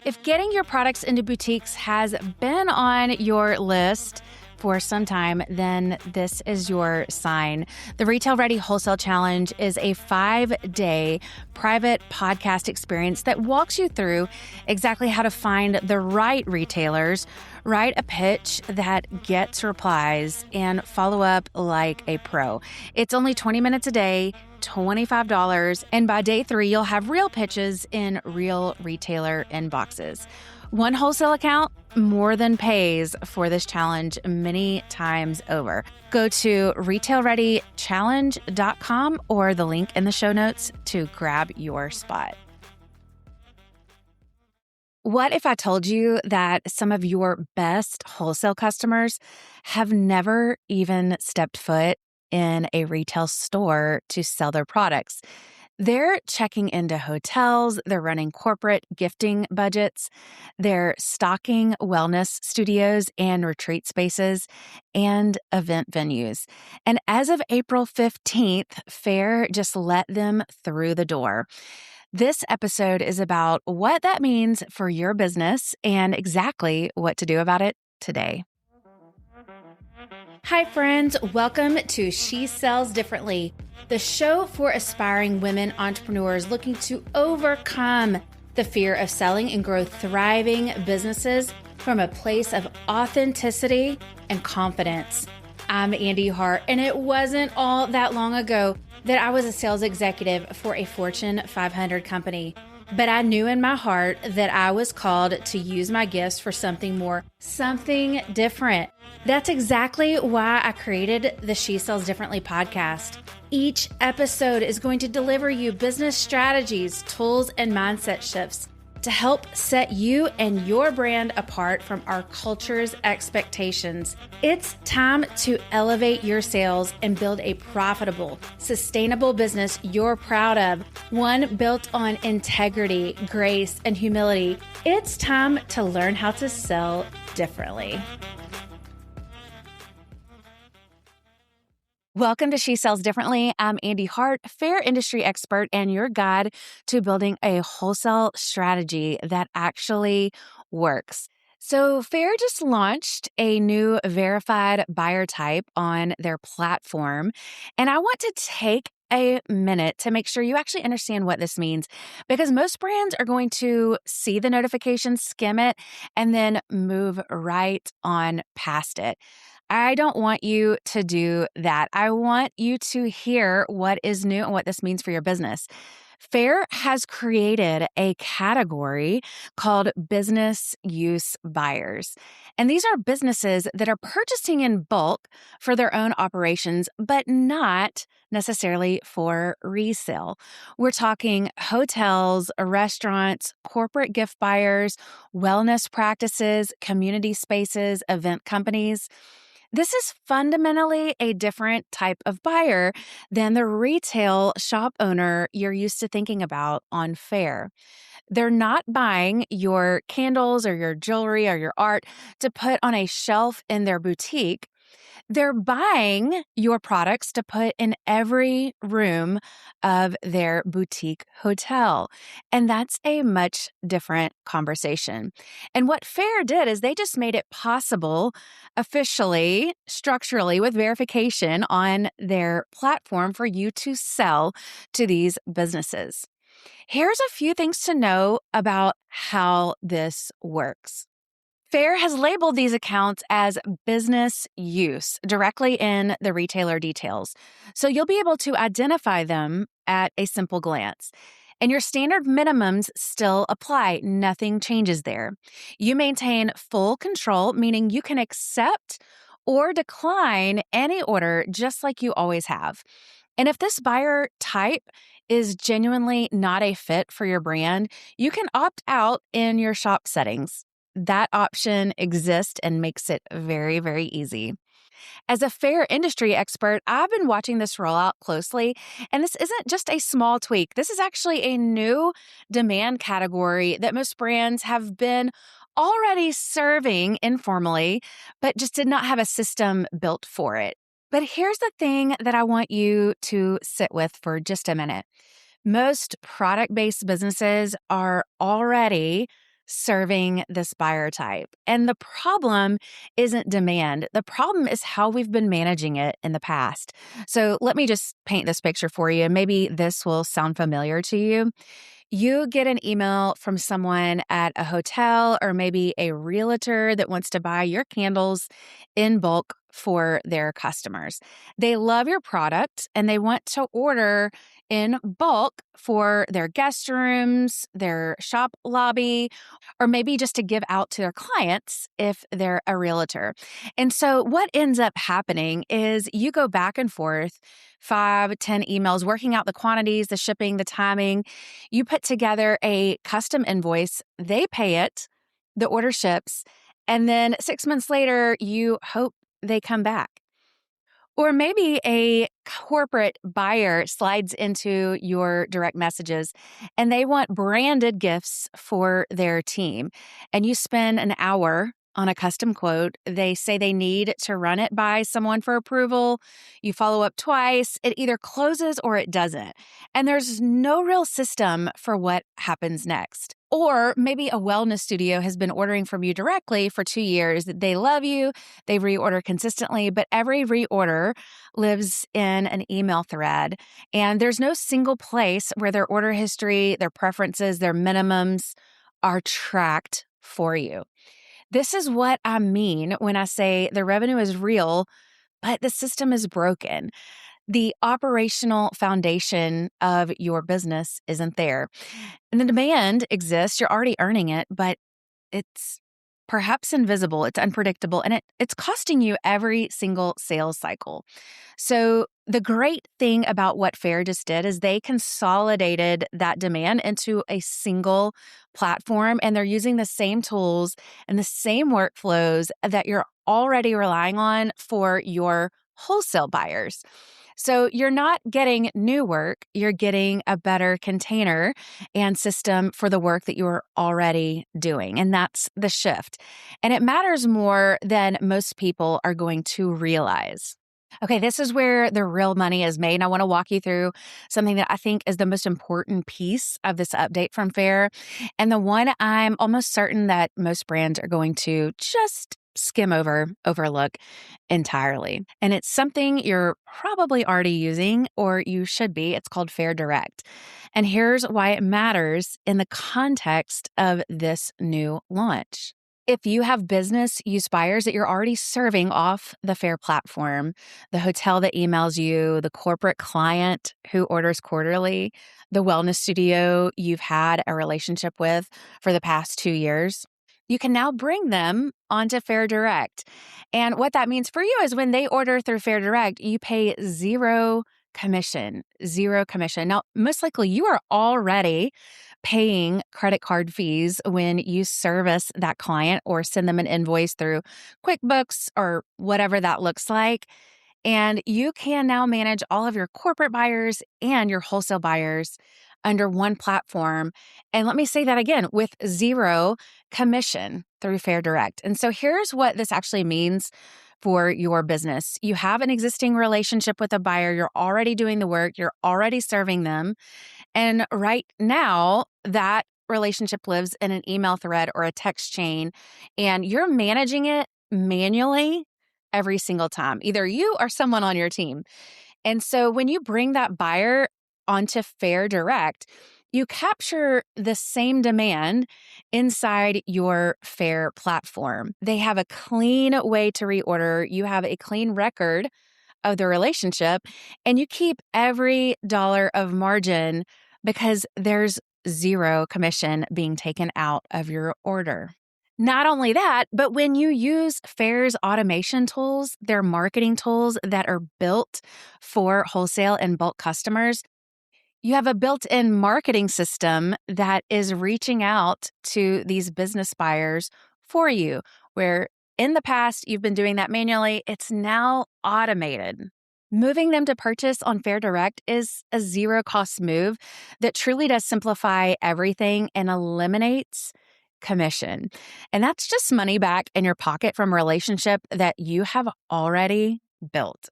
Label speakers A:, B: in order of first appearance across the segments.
A: If getting your products into boutiques has been on your list for some time, then this is your sign. The Retail Ready Wholesale Challenge is a 5-day private podcast experience that walks you through exactly how to find the right retailers, write a pitch that gets replies, and follow up like a pro. It's only 20 minutes a day, $25, and by day 3, you'll have real pitches in real retailer inboxes. One wholesale account more than pays for this challenge many times over. Go to retailreadychallenge.com or the link in the show notes to grab your spot. What if I told you that some of your best wholesale customers have never even stepped foot in a retail store to sell their products? They're checking into hotels, they're running corporate gifting budgets, they're stocking wellness studios and retreat spaces and event venues. And as of April 15th, Faire just let them through the door. This episode is about what that means for your business and exactly what to do about it today. Hi, friends. Welcome to She Sells Differently, the show for aspiring women entrepreneurs looking to overcome the fear of selling and grow thriving businesses from a place of authenticity and confidence. I'm Andee Hart, and it wasn't all that long ago that I was a sales executive for a Fortune 500 company. But I knew in my heart that I was called to use my gifts for something more, something different. That's exactly why I created the She Sells Differently podcast. Each episode is going to deliver you business strategies, tools, and mindset shifts to help set you and your brand apart from our culture's expectations. It's time to elevate your sales and build a profitable, sustainable business you're proud of, one built on integrity, grace, and humility. It's time to learn how to sell differently. Welcome to She Sells Differently. I'm Andee Hart, Faire industry expert and your guide to building a wholesale strategy that actually works. So Faire just launched a new verified buyer type on their platform, and I want to take a minute to make sure you actually understand what this means, because most brands are going to see the notification, skim it, and then move right on past it. I don't want you to do that. I want you to hear what is new and what this means for your business. Faire has created a category called business use buyers. And these are businesses that are purchasing in bulk for their own operations, but not necessarily for resale. We're talking hotels, restaurants, corporate gift buyers, wellness practices, community spaces, event companies. This is fundamentally a different type of buyer than the retail shop owner you're used to thinking about on Faire. They're not buying your candles or your jewelry or your art to put on a shelf in their boutique. They're buying your products to put in every room of their boutique hotel. And that's a much different conversation. And what Faire did is they just made it possible officially, structurally, with verification on their platform for you to sell to these businesses. Here's a few things to know about how this works. Faire has labeled these accounts as business use directly in the retailer details, so you'll be able to identify them at a simple glance. And your standard minimums still apply. Nothing changes there. You maintain full control, meaning you can accept or decline any order just like you always have. And if this buyer type is genuinely not a fit for your brand, you can opt out in your shop settings. That option exists and makes it very, very easy. As a Faire industry expert, I've been watching this rollout closely, and this isn't just a small tweak. This is actually a new demand category that most brands have been already serving informally, but just did not have a system built for it. But here's the thing that I want you to sit with for just a minute. Most product-based businesses are already serving this buyer type. And the problem isn't demand. The problem is how we've been managing it in the past. So let me just paint this picture for you, and maybe this will sound familiar to you. You get an email from someone at a hotel or maybe a realtor that wants to buy your candles in bulk for their customers. They love your product and they want to order in bulk for their guest rooms, their shop lobby, or maybe just to give out to their clients if they're a realtor. And so what ends up happening is you go back and forth 5, 10 emails, working out the quantities, the shipping, the timing. You put together a custom invoice, they pay it, the order ships, and then 6 months later, you hope they come back. Or maybe a corporate buyer slides into your direct messages and they want branded gifts for their team. And you spend an hour on a custom quote. They say they need to run it by someone for approval. You follow up twice. It either closes or it doesn't. And there's no real system for what happens next. Or maybe a wellness studio has been ordering from you directly for 2 years. They love you. They reorder consistently, but every reorder lives in an email thread. And there's no single place where their order history, their preferences, their minimums are tracked for you. This is what I mean when I say the revenue is real, but the system is broken. The operational foundation of your business isn't there. And the demand exists, you're already earning it, but it's perhaps invisible, it's unpredictable, and it's costing you every single sales cycle. So the great thing about what Faire just did is they consolidated that demand into a single platform, and they're using the same tools and the same workflows that you're already relying on for your wholesale buyers. So you're not getting new work, you're getting a better container and system for the work that you're already doing. And that's the shift. And it matters more than most people are going to realize. Okay, this is where the real money is made. And I want to walk you through something that I think is the most important piece of this update from Faire, and the one I'm almost certain that most brands are going to just skim over, overlook entirely. And it's something you're probably already using, or you should be. It's called Faire Direct. And here's why it matters in the context of this new launch. If you have business use buyers that you're already serving off the Faire platform, the hotel that emails you, the corporate client who orders quarterly, the wellness studio you've had a relationship with for the past 2 years, you can now bring them onto Faire Direct. And what that means for you is when they order through Faire Direct, you pay zero commission, zero commission. Now, most likely you are already paying credit card fees when you service that client or send them an invoice through QuickBooks or whatever that looks like. And you can now manage all of your corporate buyers and your wholesale buyers under one platform. And let me say that again, with zero commission through Faire Direct. And so here's what this actually means for your business. You have an existing relationship with a buyer, you're already doing the work, you're already serving them. And right now, that relationship lives in an email thread or a text chain, and you're managing it manually every single time, either you or someone on your team. And so when you bring that buyer onto Faire Direct, you capture the same demand inside your Faire platform. They have a clean way to reorder. You have a clean record of the relationship, and you keep every dollar of margin because there's zero commission being taken out of your order. Not only that, but when you use Faire's automation tools, their marketing tools that are built for wholesale and bulk customers, you have a built-in marketing system that is reaching out to these business buyers for you, where in the past you've been doing that manually, it's now automated. Moving them to purchase on Faire Direct is a zero-cost move that truly does simplify everything and eliminates commission. And that's just money back in your pocket from a relationship that you have already built.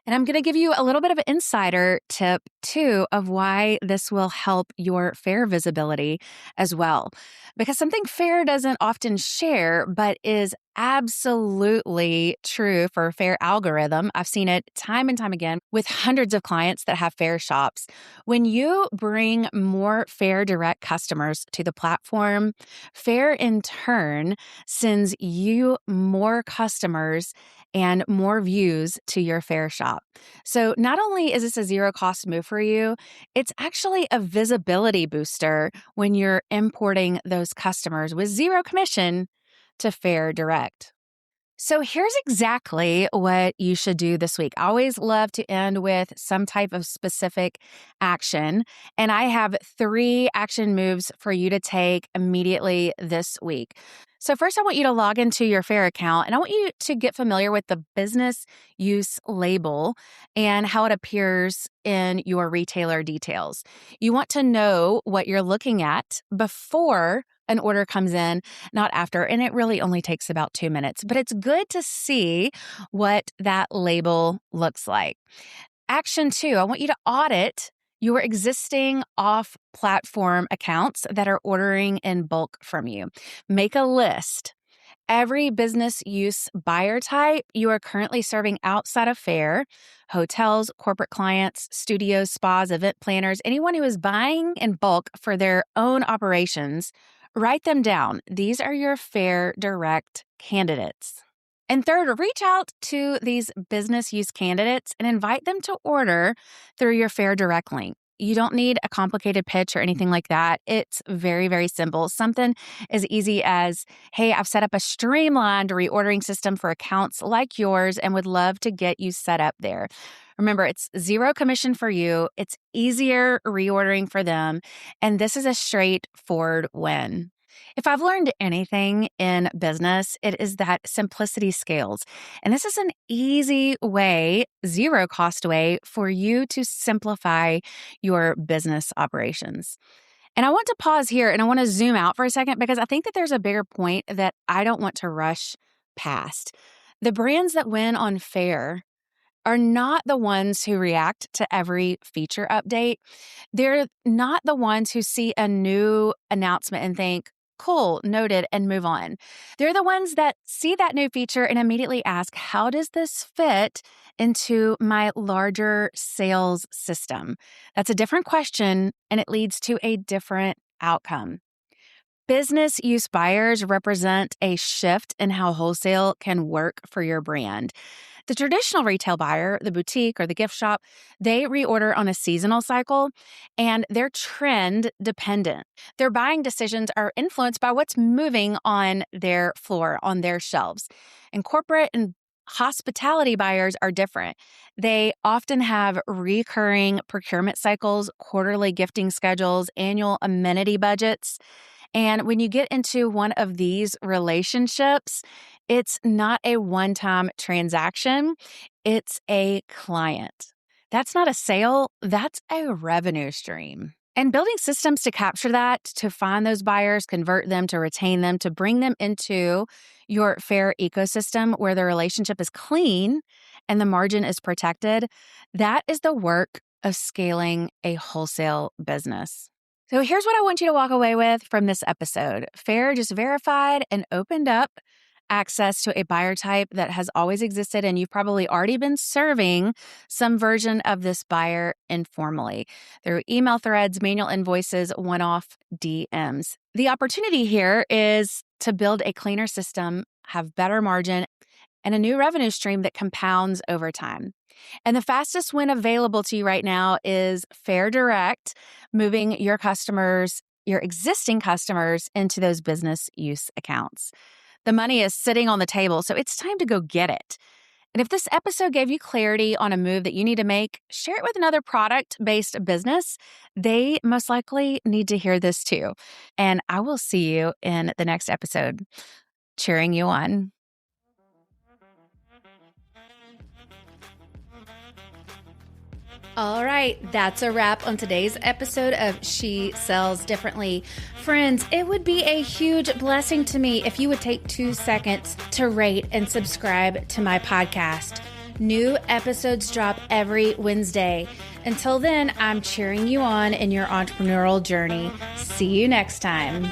A: And I'm going to give you a little bit of an insider tip too of why this will help your Faire visibility as well. Because something Faire doesn't often share, but is absolutely true for Faire algorithm. I've seen it time and time again with hundreds of clients that have Faire shops. When you bring more Faire Direct customers to the platform, Faire in turn sends you more customers and more views to your Faire shop. So not only is this a zero cost move for you, it's actually a visibility booster when you're importing those customers with zero commission to Faire Direct. So here's exactly what you should do this week. I always love to end with some type of specific action. And I have 3 action moves for you to take immediately this week. So first, I want you to log into your Faire account and I want you to get familiar with the business use label and how it appears in your retailer details. You want to know what you're looking at before an order comes in, not after. And it really only takes about 2 minutes, but it's good to see what that label looks like. Action 2, I want you to audit your existing off-platform accounts that are ordering in bulk from you. Make a list. Every business use buyer type you are currently serving outside of Faire, hotels, corporate clients, studios, spas, event planners, anyone who is buying in bulk for their own operations, write them down. These are your Faire Direct candidates. And third, reach out to these business use candidates and invite them to order through your Faire Direct link. You don't need a complicated pitch or anything like that. It's very, very simple. Something as easy as, hey, I've set up a streamlined reordering system for accounts like yours and would love to get you set up there. Remember, it's zero commission for you. It's easier reordering for them. And this is a straightforward win. If I've learned anything in business, it is that simplicity scales. And this is an easy way, zero cost way for you to simplify your business operations. And I want to pause here and I want to zoom out for a second because I think that there's a bigger point that I don't want to rush past. The brands that win on Faire are not the ones who react to every feature update. They're not the ones who see a new announcement and think, cool, noted, and move on. They're the ones that see that new feature and immediately ask, how does this fit into my larger sales system? That's a different question, and it leads to a different outcome. Business use buyers represent a shift in how wholesale can work for your brand. The traditional retail buyer, the boutique or the gift shop, they reorder on a seasonal cycle and they're trend dependent. Their buying decisions are influenced by what's moving on their floor, on their shelves. And corporate and hospitality buyers are different. They often have recurring procurement cycles, quarterly gifting schedules, annual amenity budgets. And when you get into one of these relationships, it's not a one-time transaction, it's a client. That's not a sale, that's a revenue stream. And building systems to capture that, to find those buyers, convert them, to retain them, to bring them into your Faire ecosystem where the relationship is clean and the margin is protected, that is the work of scaling a wholesale business. So here's what I want you to walk away with from this episode. Faire just verified and opened up access to a buyer type that has always existed, and you've probably already been serving some version of this buyer informally through email threads, manual invoices, one-off DMs. The opportunity here is to build a cleaner system, have better margin, and a new revenue stream that compounds over time. And the fastest win available to you right now is Faire Direct, moving your customers, your existing customers, into those business use accounts. The money is sitting on the table, so it's time to go get it. And if this episode gave you clarity on a move that you need to make, share it with another product-based business. They most likely need to hear this too. And I will see you in the next episode. Cheering you on. All right, that's a wrap on today's episode of She Sells Differently. Friends, it would be a huge blessing to me if you would take 2 seconds to rate and subscribe to my podcast. New episodes drop every Wednesday. Until then, I'm cheering you on in your entrepreneurial journey. See you next time.